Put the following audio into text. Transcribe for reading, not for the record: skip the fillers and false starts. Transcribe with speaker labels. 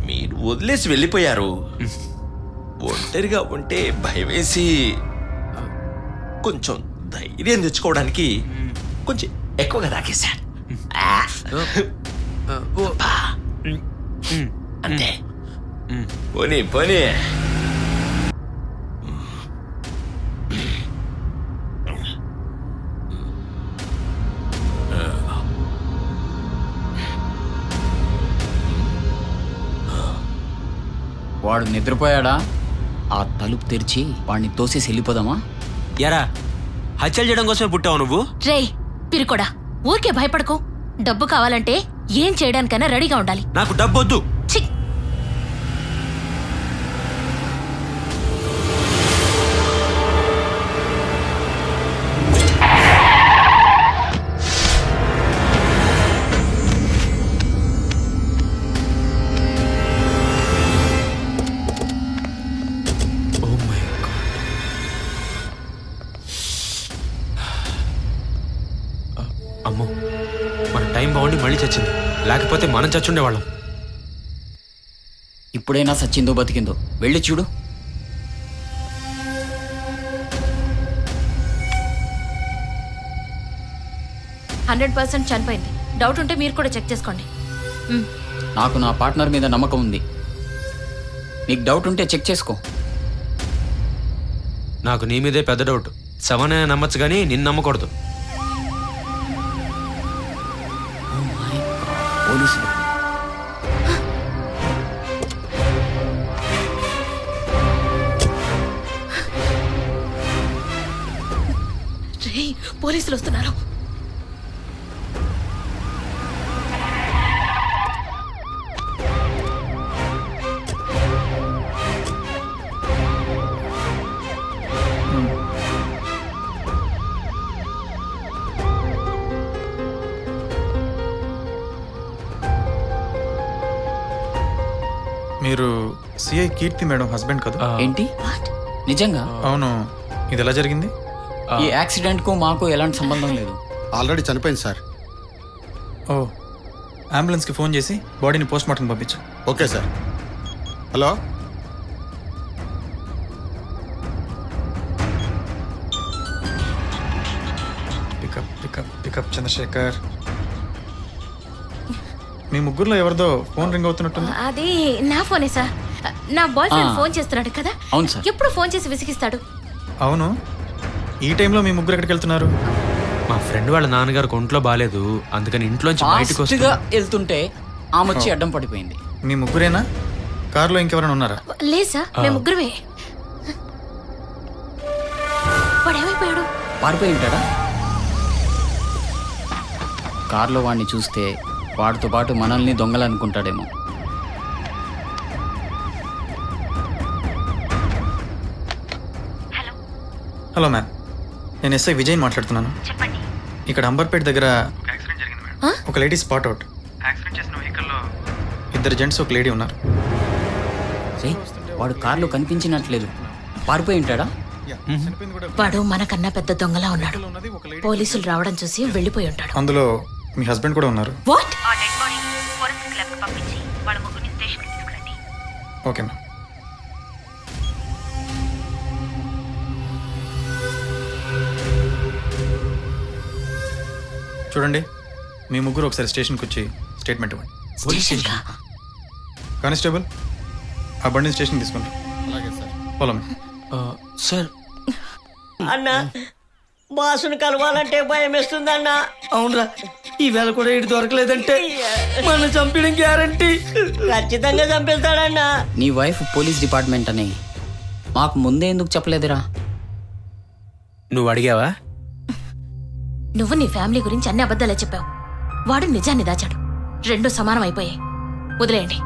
Speaker 1: మీరు వదిలేసి వెళ్ళిపోయారు. ఒంటరిగా ఉంటే భయం వేసి కొంచెం ధైర్యం తెచ్చుకోవడానికి కొంచెం ఎక్కువగా తాగేశాను. అంతే. పోనీ పోనీ.
Speaker 2: వాడు నిద్రపోయాడా? ఆ తలుపు తెరిచి వాడిని తోసేసి వెళ్ళిపోదామా?
Speaker 3: ఎరా హత్యలు చేయడం కోసమే పుట్టావు నువ్వు?
Speaker 4: రేయ్ పిరికోడా, ఊరికే భయపడకు. డబ్బు కావాలంటే ఏం చేయడానికైనా రెడీగా ఉండాలి.
Speaker 3: నాకు డబ్బు వద్దు.
Speaker 4: ఛీ!
Speaker 3: అమ్మో, మన టైం బాగుండి మళ్ళీ చచ్చింది. లేకపోతే మనం చచ్చుండేవాళ్ళం.
Speaker 2: ఇప్పుడైనా సచ్చిందో బతికిందో వెళ్ళి చూడు.
Speaker 4: %100% చనిపోయింది. డౌట్ ఉంటే మీరు కూడా చెక్ చేసుకోండి.
Speaker 2: నాకు నా పార్ట్నర్ మీద నమ్మకం ఉంది. నీకు డౌట్ ఉంటే చెక్ చేసుకో.
Speaker 3: నాకు నీ మీదే పెద్ద డౌట్. శవనే నమ్మచ్చు కానీ నిన్ను నమ్మకూడదు.
Speaker 2: పోలీసులు
Speaker 4: రేయ్, పోలీసులు వస్తున్నారు.
Speaker 5: మీరు సిఐ కీర్తి మేడం హస్బెండ్ కదా?
Speaker 2: ఏంటి నిజంగా?
Speaker 5: అవును. ఇది ఎలా జరిగింది?
Speaker 2: ఈ యాక్సిడెంట్ కు మాకు ఎలాంటి సంబంధం లేదు.
Speaker 6: ఆల్రెడీ చనిపోయింది సార్.
Speaker 5: ఓ, అంబులెన్స్కి ఫోన్ చేసి బాడీని పోస్ట్ మార్టం పంపించు.
Speaker 6: Okay sir. Hello,
Speaker 5: pickup pickup pickup Chandrashekar. మీ ముగ్గురులో ఎవరిదో ఫోన్ రింగ్ అవుతున్నట్టుంది.
Speaker 4: అది నా ఫోనే సార్. నా బాయ్ ఫ్రెండ్ ఫోన్ చేస్తున్నాడు కదా.
Speaker 2: అవును సార్.
Speaker 4: ఎప్పుడు ఫోన్ చేసి విసిగిస్తాడు.
Speaker 5: అవును. ఈ టైంలో మీ ముగ్గురు ఎక్కడికి వెళ్తున్నారు?
Speaker 3: మా ఫ్రెండ్ వాళ్ళ నాన్నగారికి ఒంట్లో బాగాలేదు, అందుకని ఇంట్లోంచి బయటకు
Speaker 2: ఫాస్ట్గా వెళ్తుంటే ఆమె వచ్చి అడ్డం పడిపోయింది.
Speaker 5: మీ ముగ్గురేనా? కారులో ఇంకెవరైనా ఉన్నారా?
Speaker 4: లేదు సార్, మేము ముగ్గురమే. వాడు ఏమైపోయాడు?
Speaker 2: పారిపోయి ఉంటాడా? కారులో వాడిని చూస్తే వాడితో పాటు మనల్ని దొంగలు అనుకుంటాడేమో.
Speaker 5: హలో మ్యామ్, నేను ఎస్ఐ విజయ్ మాట్లాడుతున్నాను. ఇక్కడ అంబర్పేట దగ్గర ఒక లేడీ స్పాట్ అవుట్. యాక్సిడెంట్ చేసిన వెహికల్లో 2 జెంట్స్ ఒక లేడీ ఉన్నారు.
Speaker 2: వాడు కారులో కనిపించినట్లేదు. పారిపోయి ఉంటాడా?
Speaker 4: వాడు మనకన్నా పెద్ద దొంగలా ఉన్నాడు. పోలీసులు రావడం చూసి వెళ్ళిపోయి ఉంటాడు.
Speaker 5: అందులో మీ హస్బెండ్ కూడా ఉన్నారు.
Speaker 4: వాట్?
Speaker 5: Okay ma'am. చూడండి, మీ ముగ్గురు ఒకసారి స్టేషన్కి వచ్చి స్టేట్మెంట్ ఇవ్వండి. కానిస్టేబుల్, ఆ బండిని స్టేషన్కి తీసుకుంటారు.
Speaker 6: అలాగే సార్.
Speaker 5: పొలం
Speaker 3: సార్.
Speaker 7: అన్నా, బాసును కలవాలంటే భయం వేస్తుంది అన్నా.
Speaker 8: అవునరా, ఈవేళ కూడా ఇటు దొరకలేదంటే మనం చంపడం గ్యారంటీ.
Speaker 7: ఖచ్చితంగా చంపేస్తాడన్నా.
Speaker 2: నీ వైఫ్ పోలీస్ డిపార్ట్మెంట్ అని మాకు ముందే ఎందుకు చెప్పలేదురా?
Speaker 3: నువ్వు అడిగావా?
Speaker 4: నువ్వు నీ ఫ్యామిలీ గురించి అన్ని అబద్ధాలే చెప్పావు. వాడు నిజాన్ని దాచాడు. 2 సమానం అయిపోయాయి. వదిలేయండి.